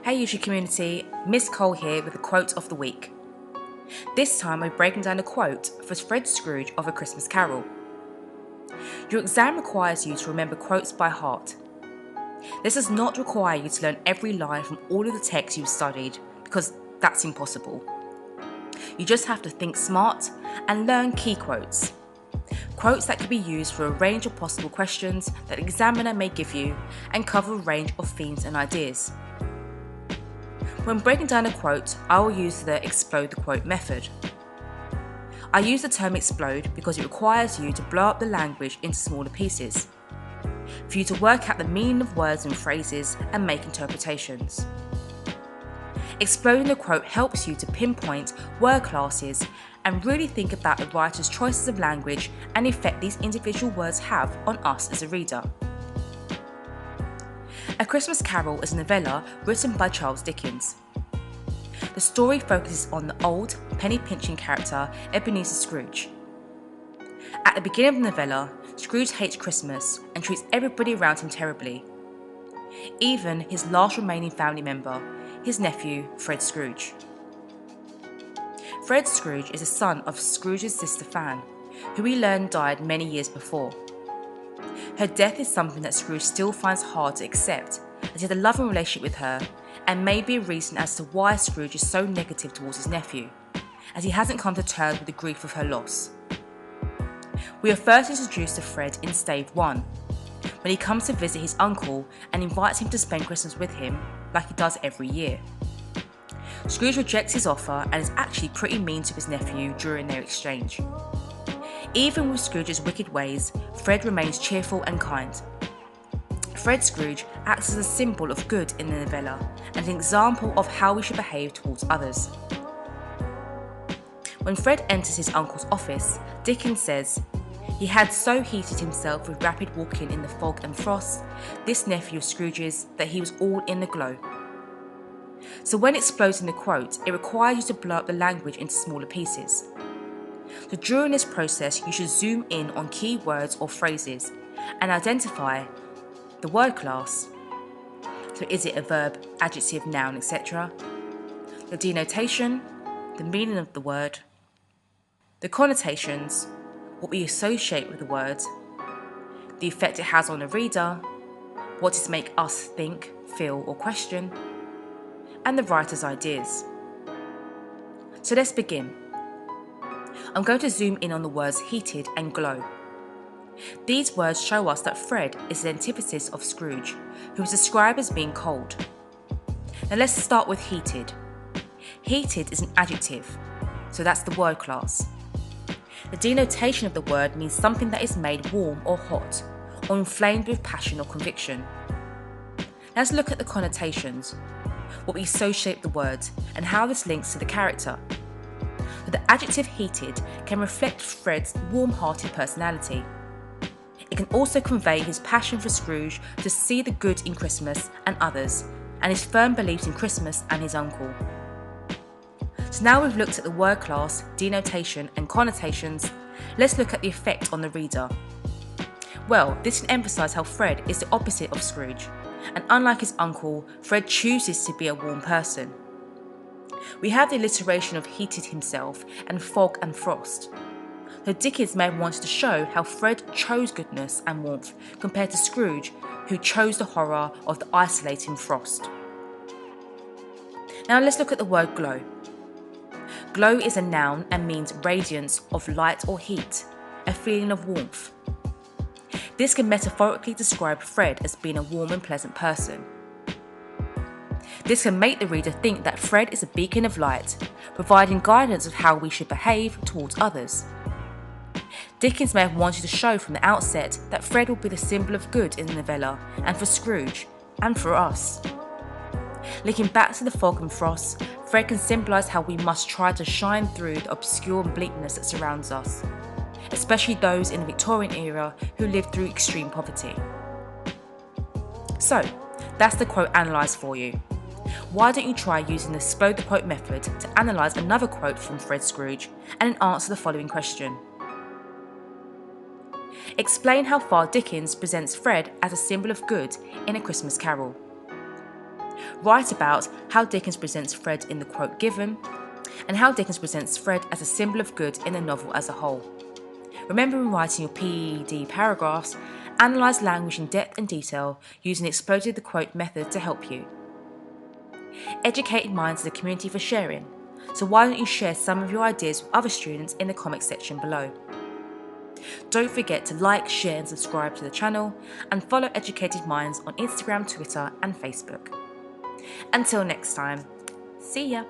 Hey YouTube community, Miss Cole here with a quote of the week. This time we're breaking down a quote for Fred Scrooge of A Christmas Carol. Your exam requires you to remember quotes by heart. This does not require you to learn every line from all of the text you've studied, because that's impossible. You just have to think smart and learn key quotes. Quotes that can be used for a range of possible questions that the examiner may give you and cover a range of themes and ideas. When breaking down a quote, I will use the explode the quote method. I use the term explode because it requires you to blow up the language into smaller pieces, for you to work out the meaning of words and phrases and make interpretations. Exploding the quote helps you to pinpoint word classes and really think about the writer's choices of language and the effect these individual words have on us as a reader. A Christmas Carol is a novella written by Charles Dickens. The story focuses on the old, penny-pinching character Ebenezer Scrooge. At the beginning of the novella, Scrooge hates Christmas and treats everybody around him terribly, even his last remaining family member, his nephew, Fred Scrooge. Fred Scrooge is the son of Scrooge's sister Fan, who we learn died many years before. Her death is something that Scrooge still finds hard to accept, as he had a loving relationship with her, and may be a reason as to why Scrooge is so negative towards his nephew, as he hasn't come to terms with the grief of her loss. We are first introduced to Fred in Stave 1, when he comes to visit his uncle and invites him to spend Christmas with him, like he does every year. Scrooge rejects his offer and is actually pretty mean to his nephew during their exchange. Even with Scrooge's wicked ways, Fred remains cheerful and kind. Fred Scrooge acts as a symbol of good in the novella and an example of how we should behave towards others. When Fred enters his uncle's office, Dickens says, "He had so heated himself with rapid walking in the fog and frost, this nephew of Scrooge's, that he was all in a glow." So when exploding the quote, it requires you to blow up the language into smaller pieces. So during this process, you should zoom in on key words or phrases and identify the word class. So is it a verb, adjective, noun, etc.? The denotation, the meaning of the word, the connotations, what we associate with the word, the effect it has on the reader, what does it make us think, feel or question, and the writer's ideas. So let's begin. I'm going to zoom in on the words heated and glow. These words show us that Fred is the antithesis of Scrooge, who is described as being cold. Now let's start with heated. Heated is an adjective, so that's the word class. The denotation of the word means something that is made warm or hot, or inflamed with passion or conviction. Let's look at the connotations, what we associate with the word, and how this links to the character. So the adjective heated can reflect Fred's warm-hearted personality. It can also convey his passion for Scrooge to see the good in Christmas and others, and his firm beliefs in Christmas and his uncle. So now we've looked at the word class, denotation and connotations, let's look at the effect on the reader. Well, this can emphasise how Fred is the opposite of Scrooge, and unlike his uncle, Fred chooses to be a warm person. We have the alliteration of heated himself and fog and frost. So Dickens may have wanted to show how Fred chose goodness and warmth compared to Scrooge, who chose the horror of the isolating frost. Now let's look at the word glow. Glow is a noun and means radiance of light or heat, a feeling of warmth. This can metaphorically describe Fred as being a warm and pleasant person. This can make the reader think that Fred is a beacon of light, providing guidance of how we should behave towards others. Dickens may have wanted to show from the outset that Fred will be the symbol of good in the novella, and for Scrooge, and for us. Looking back to the fog and frost, Fred can symbolise how we must try to shine through the obscure bleakness that surrounds us, especially those in the Victorian era who lived through extreme poverty. So, that's the quote analysed for you. Why don't you try using the explode the quote method to analyse another quote from Fred Scrooge and then answer the following question. Explain how far Dickens presents Fred as a symbol of good in A Christmas Carol. Write about how Dickens presents Fred in the quote given, and how Dickens presents Fred as a symbol of good in the novel as a whole. Remember, when writing your PED paragraphs, analyse language in depth and detail using the exploded the quote method to help you. Educated Minds is a community for sharing, so why don't you share some of your ideas with other students in the comments section below. Don't forget to like, share and subscribe to the channel, and follow Educated Minds on Instagram, Twitter and Facebook. Until next time, see ya!